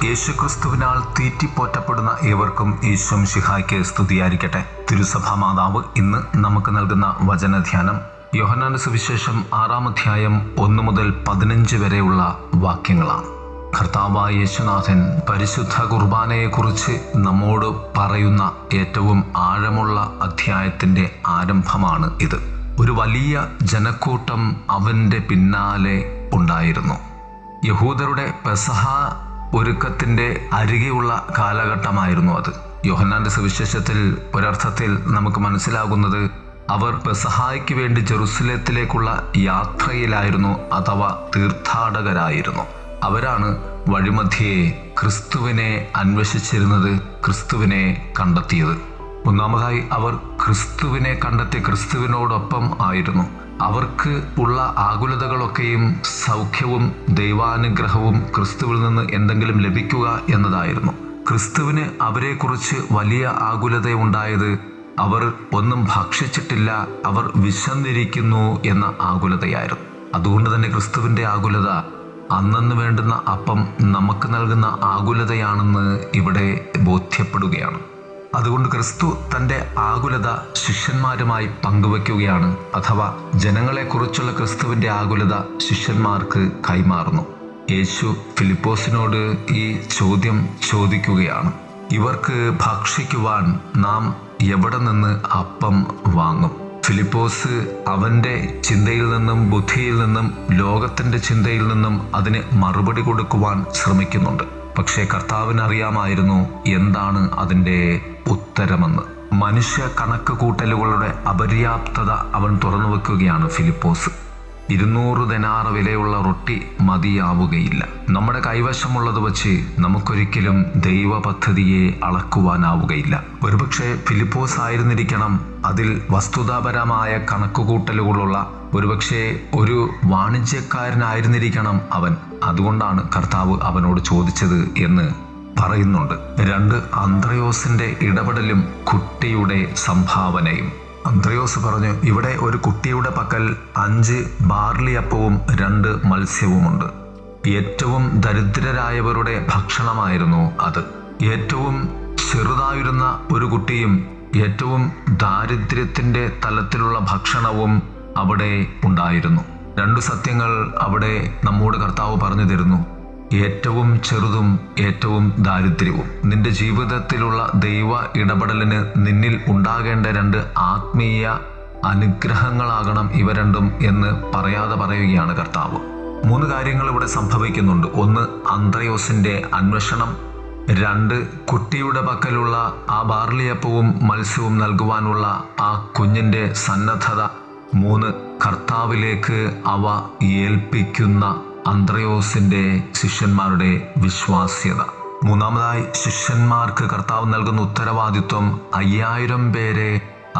യേശുക്രിസ്തുവിനാൽ തീറ്റിപ്പോറ്റപ്പെടുന്ന ഏവർക്കും ഈശോ മിശിഹായ്ക്ക് സ്തുതിയായിരിക്കട്ടെ. തിരുസഭാ മാതാവ് ഇന്ന് നമുക്ക് നൽകുന്ന വചനധ്യാനം യോഹന്നാന്റെ സുവിശേഷം 6-ാം അധ്യായം 1 മുതൽ 15 വരെയുള്ള വാക്യങ്ങളാണ്. കർത്താവായ യേശുനാഥൻ പരിശുദ്ധ കുർബാനയെക്കുറിച്ച് നമ്മോട് പറയുന്ന ഏറ്റവും ആഴമുള്ള അധ്യായത്തിൻ്റെ ആരംഭമാണ് ഇത്. ഒരു വലിയ ജനക്കൂട്ടം അവൻ്റെ പിന്നാലെ ഉണ്ടായിരുന്നു. യഹൂദരുടെ പെസഹ ഒരുക്കത്തിൻ്റെ അരികെയുള്ള കാലഘട്ടമായിരുന്നു അത്. യോഹന്നാന്റെ സുവിശേഷത്തിൽ ഒരർത്ഥത്തിൽ നമുക്ക് മനസ്സിലാകുന്നത് അവർ പെസഹായ്ക്ക് വേണ്ടി ജെറുസലേത്തിലേക്കുള്ള യാത്രയിലായിരുന്നു, അഥവാ തീർത്ഥാടകരായിരുന്നു. അവരാണ് വഴിമധ്യേ ക്രിസ്തുവിനെ അന്വേഷിച്ചിരുന്നത്, ക്രിസ്തുവിനെ കണ്ടെത്തിയത്. ഒന്നാമതായി അവർ ക്രിസ്തുവിനെ കണ്ടെത്തി ക്രിസ്തുവിനോടൊപ്പം ആയിരുന്നു. അവർക്ക് ഉള്ള ആകുലതകളൊക്കെയും സൗഖ്യവും ദൈവാനുഗ്രഹവും ക്രിസ്തുവിൽ നിന്ന് എന്തെങ്കിലും ലഭിക്കുക എന്നതായിരുന്നു. ക്രിസ്തുവിന് അവരെക്കുറിച്ച് വലിയ ആകുലതയുണ്ടായത് അവർ ഒന്നും ഭക്ഷിച്ചിട്ടില്ല, അവർ വിശന്നിരിക്കുന്നു എന്ന ആകുലതയായിരുന്നു. അതുകൊണ്ട് തന്നെ ക്രിസ്തുവിൻ്റെ ആകുലത അന്നന്ന് വേണ്ടുന്ന അപ്പം നമുക്ക് നൽകുന്ന ആകുലതയാണെന്ന് ഇവിടെ ബോധ്യപ്പെടുകയാണ്. അതുകൊണ്ട് ക്രിസ്തു തൻ്റെ ആകുലത ശിഷ്യന്മാരുമായി പങ്കുവയ്ക്കുകയാണ്, അഥവാ ജനങ്ങളെക്കുറിച്ചുള്ള ക്രിസ്തുവിൻ്റെ ആകുലത ശിഷ്യന്മാർക്ക് കൈമാറുന്നു. യേശു ഫിലിപ്പോസിനോട് ഈ ചോദ്യം ചോദിക്കുകയാണ്: ഇവർക്ക് ഭക്ഷിക്കുവാൻ നാം എവിടെ നിന്ന് അപ്പം വാങ്ങും? ഫിലിപ്പോസ് അവൻ്റെ ചിന്തയിൽ നിന്നും ബുദ്ധിയിൽ നിന്നും ലോകത്തിൻ്റെ ചിന്തയിൽ നിന്നും അതിന് മറുപടി കൊടുക്കുവാൻ ശ്രമിക്കുന്നുണ്ട്. പക്ഷേ കർത്താവിനറിയാമായിരുന്നു എന്താണ് അതിൻ്റെ ഉത്തരമെന്ന്. മനുഷ്യ കണക്ക് കൂട്ടലുകളുടെ അപര്യാപ്തത അവൻ തുറന്നു വെക്കുകയാണ് ഫിലിപ്പോസ്. 200 ദനാർ വിലയുള്ള റൊട്ടി മതിയാവുകയില്ല. നമ്മുടെ കൈവശമുള്ളത് വച്ച് നമുക്കൊരിക്കലും ദൈവ പദ്ധതിയെ അളക്കുവാനാവുകയില്ല. ഒരുപക്ഷെ ഫിലിപ്പോസ് ആയിരുന്നിരിക്കണം അതിൽ വസ്തുതാപരമായ കണക്കുകൂട്ടലുകളുള്ള, ഒരുപക്ഷെ ഒരു വാണിജ്യക്കാരനായിരുന്നിരിക്കണം അവൻ. അതുകൊണ്ടാണ് കർത്താവ് അവനോട് ചോദിച്ചത് എന്ന് പറയുന്നുണ്ട്. 2 അന്ത്രയോസിൻ്റെ ഇടപെടലും കുട്ടിയുടെ സംഭാവനയും. അന്ത്രയോസ് പറഞ്ഞു, ഇവിടെ ഒരു കുട്ടിയുടെ പക്കൽ 5 ബാർലിയപ്പവും 2 മത്സ്യവുമുണ്ട്. ഏറ്റവും ദരിദ്രരായവരുടെ ഭക്ഷണമായിരുന്നു അത്. ഏറ്റവും ചെറുതായിരുന്ന ഒരു കുട്ടിയും ഏറ്റവും ദാരിദ്ര്യത്തിൻ്റെ തലത്തിലുള്ള ഭക്ഷണവും അവിടെ ഉണ്ടായിരുന്നു. 2 സത്യങ്ങൾ അവിടെ നമ്മോട് കർത്താവ് പറഞ്ഞു തരുന്നു: ഏറ്റവും ചെറുതും ഏറ്റവും ദാരിദ്ര്യവും. നിന്റെ ജീവിതത്തിലുള്ള ദൈവ ഇടപെടലിന് നിന്നിൽ ഉണ്ടാകേണ്ട 2 ആത്മീയ അനുഗ്രഹങ്ങളാകണം ഇവ രണ്ടും എന്ന് പറയാതെ പറയുകയാണ് കർത്താവ്. 3 കാര്യങ്ങൾ ഇവിടെ സംഭവിക്കുന്നുണ്ട്. 1, അന്ത്രയോസിൻ്റെ അന്വേഷണം. 2, കുട്ടിയുടെ പക്കലുള്ള ആ ബാർലിയപ്പവും മത്സ്യവും നൽകുവാനുള്ള ആ കുഞ്ഞിൻ്റെ സന്നദ്ധത. 3, കർത്താവിലേക്ക് അവ ഏൽപ്പിക്കുന്ന അന്ത്രയോസിൻ്റെ ശിഷ്യന്മാരുടെ വിശ്വാസ്യത. 3ാമതായി ശിഷ്യന്മാർക്ക് കർത്താവ് നൽകുന്ന ഉത്തരവാദിത്വം 5000 പേരെ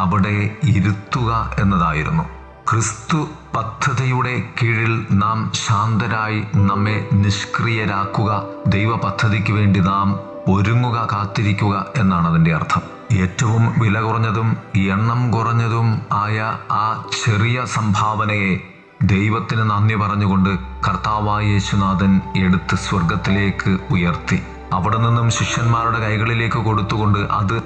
അവിടെ ഇരുത്തുക എന്നതായിരുന്നു. ക്രിസ്തു പദ്ധതിയുടെ കീഴിൽ നാം ശാന്തരായി നമ്മെ നിഷ്ക്രിയരാക്കുക, ദൈവ പദ്ധതിക്ക് വേണ്ടി നാം ഒരുങ്ങുക, കാത്തിരിക്കുക എന്നാണ് അതിൻ്റെ അർത്ഥം. ഏറ്റവും വില കുറഞ്ഞതും എണ്ണം കുറഞ്ഞതും ആയ ആ ചെറിയ സംഭാവനയെ ദൈവത്തിന് നന്ദി പറഞ്ഞുകൊണ്ട് കർത്താവായ യേശുനാഥൻ എടുത്ത് സ്വർഗത്തിലേക്ക് ഉയർത്തി. അവിടെ നിന്നും ശിഷ്യന്മാരുടെ കൈകളിലേക്ക് കൊടുത്തുകൊണ്ട് അത്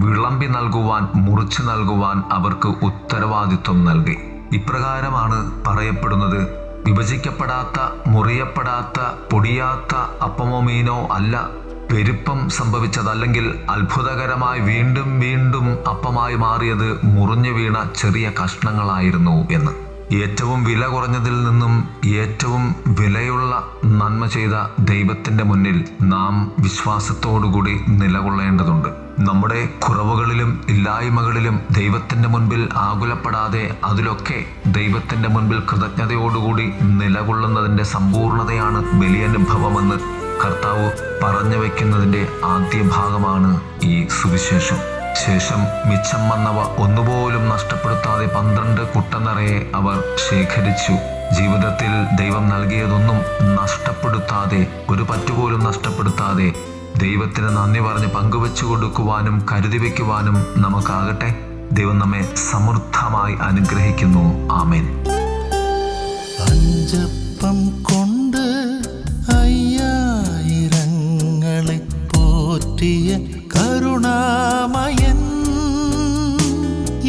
വിളമ്പി നൽകുവാൻ, മുറിച്ചു നൽകുവാൻ അവർക്ക് ഉത്തരവാദിത്വം നൽകി. ഇപ്രകാരമാണ് പറയപ്പെടുന്നത്: വിഭജിക്കപ്പെടാത്ത, മുറിയപ്പെടാത്ത, പൊടിയാത്ത അപ്പമോ മീനോ അല്ല പെരുപ്പം സംഭവിച്ചത്, അല്ലെങ്കിൽ അത്ഭുതകരമായി വീണ്ടും വീണ്ടും അപ്പമായി മാറിയത് മുറിഞ്ഞു വീണ ചെറിയ കഷ്ണങ്ങളായിരുന്നു എന്ന്. ഏറ്റവും വില കുറഞ്ഞതിൽ നിന്നും ഏറ്റവും വിലയുള്ള നന്മ ചെയ്ത ദൈവത്തിൻ്റെ മുന്നിൽ നാം വിശ്വാസത്തോടുകൂടി നിലകൊള്ളേണ്ടതുണ്ട്. നമ്മുടെ കുറവുകളിലും ഇല്ലായ്മകളിലും ദൈവത്തിൻ്റെ മുൻപിൽ ആകുലപ്പെടാതെ അതിലൊക്കെ ദൈവത്തിൻ്റെ മുൻപിൽ കൃതജ്ഞതയോടുകൂടി നിലകൊള്ളുന്നതിൻ്റെ സമ്പൂർണതയാണ് ബലിയനുഭവമെന്ന് കർത്താവ് പറഞ്ഞു വയ്ക്കുന്നതിൻ്റെ ആദ്യ ഭാഗമാണ് ഈ സുവിശേഷം. ശേഷം മിച്ചം വന്നവ ഒന്നുപോലും നഷ്ടപ്പെടുത്താതെ 12 കുട്ട നിറയെ അവർ ശേഖരിച്ചു. ജീവിതത്തിൽ ദൈവം നൽകിയതൊന്നും നഷ്ടപ്പെടുത്താതെ, ഒരു പറ്റുപോലും നഷ്ടപ്പെടുത്താതെ ദൈവത്തിന് നന്ദി പറഞ്ഞ് പങ്കുവെച്ചു കൊടുക്കുവാനും കരുതി വയ്ക്കുവാനും നമുക്കാകട്ടെ. ദൈവം നമ്മെ സമൃദ്ധമായി അനുഗ്രഹിക്കുന്നു. ആമേൻ. കൊണ്ട് 5000 പോറ്റിയ കരുണാമയൻ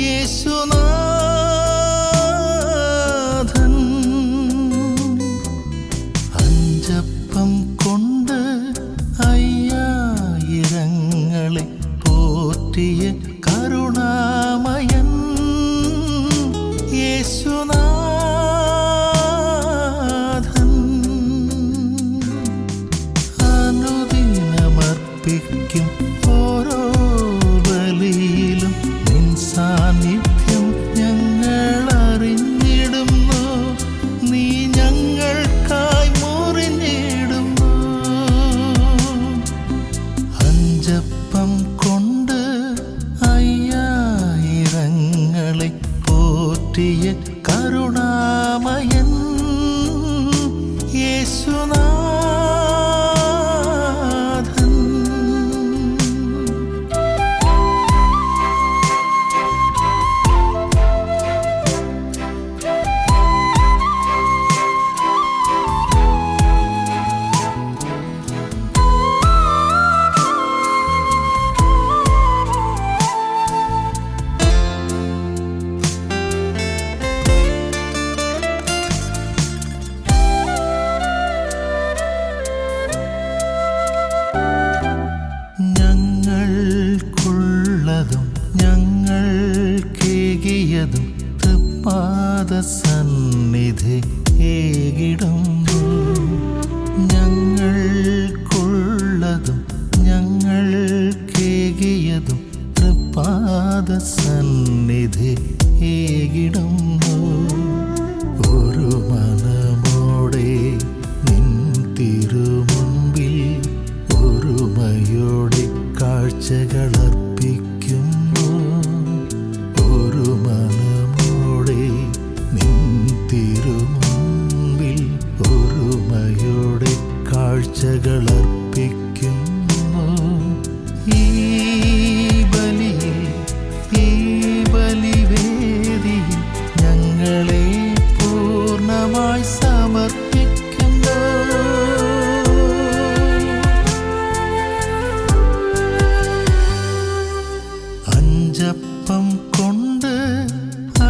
യേശുനാഥൻ. അഞ്ചപ്പം കൊണ്ട് അയ്യായിരങ്ങളെ പോറ്റിയ കരുണാമയൻ യേശുനാഥൻ. അനുദിനമർപ്പിക്കും ഓരോ ബലിയിലും നിൻ സാന്നിധ്യം ഞങ്ങൾ അറിഞ്ഞിടുന്നു. നീ ഞങ്ങൾക്കായി മുറിഞ്ഞിടുന്നു. അഞ്ചപ്പം കൊണ്ട് അയ്യായിരങ്ങളെ പോറ്റിയ കരുണാമയൻ യേശുനാഥൻ. ഞങ്ങൾക്കുള്ളതും ഞങ്ങൾക്കേകിയതും തൃപ്പാദസന്നിധി ഏകിടുന്നു. ഞങ്ങൾക്കുള്ളതും ഞങ്ങൾക്കേകിയതും തൃപ്പാദസന്നിധി ഏകിടുന്നു. ഒരു മനമോടെ നിൻ തിരുമുൻപിൽ ഒരുമയോടെ കാഴ്ചകളർപ്പിക്കുന്നു. ഒരു മനമോടെ നിൻ തിരുമുൻപിൽ ഒരുമയോടെ കാഴ്ചകളർപ്പിക്കുന്നു. ഈ ബലിയിൽ ഈ ബലിവേദിയിൽ ഞങ്ങളെ പൂർണ്ണമായി സമർപ്പിക്കുന്നു. അഞ്ചപ്പം കൊണ്ട്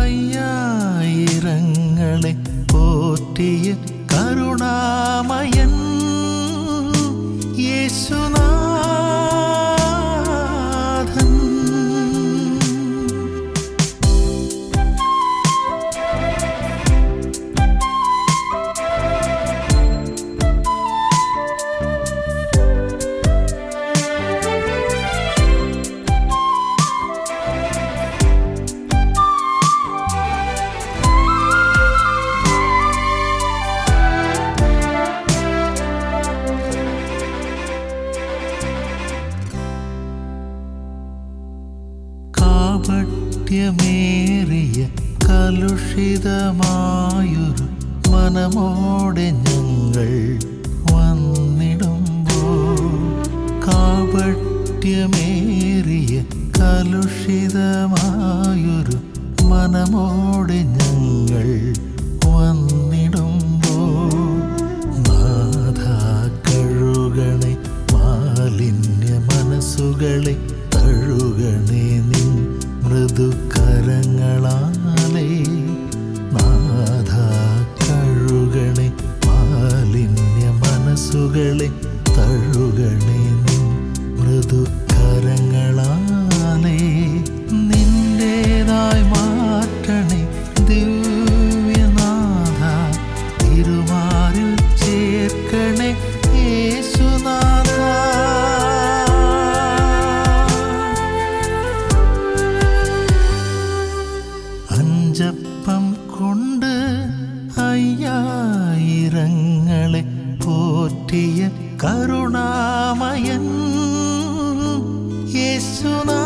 അയ്യായിരങ്ങളെ പോറ്റിയ കരുണാമയൻ യേശുനാഥൻ. കാപട്യമേറിയ കലുഷിതമായൊരു മനമോടെ ഞങ്ങൾ വന്നിടുമ്പോൾ, കാപട്യമേറിയ കലുഷിതമായൊരു മനമോടെ ഞങ്ങൾ വന്നിടുമ്പോൾ, നാഥാ കഴുകണേ മാലിന്യ മനസ്സുകളെ, തഴുകണേ നിൻ മൃദുകരങ്ങളാലേ. നാഥാ കഴുകണേ മാലിന്യ മനസ്സുകളെ, തഴുകണേ നിൻ മൃദുകരങ്ങളാലേ. നിന്റേതായി മാറ്റണേ ദിവ്യനാഥ, തിരുമാറിൽ ചേർക്കണേ യേശുനാഥ. അഞ്ചപ്പം കൊണ്ട് അയ്യായിരങ്ങളെ പോറ്റിയ കരുണാമയൻ യേശുനാഥൻ.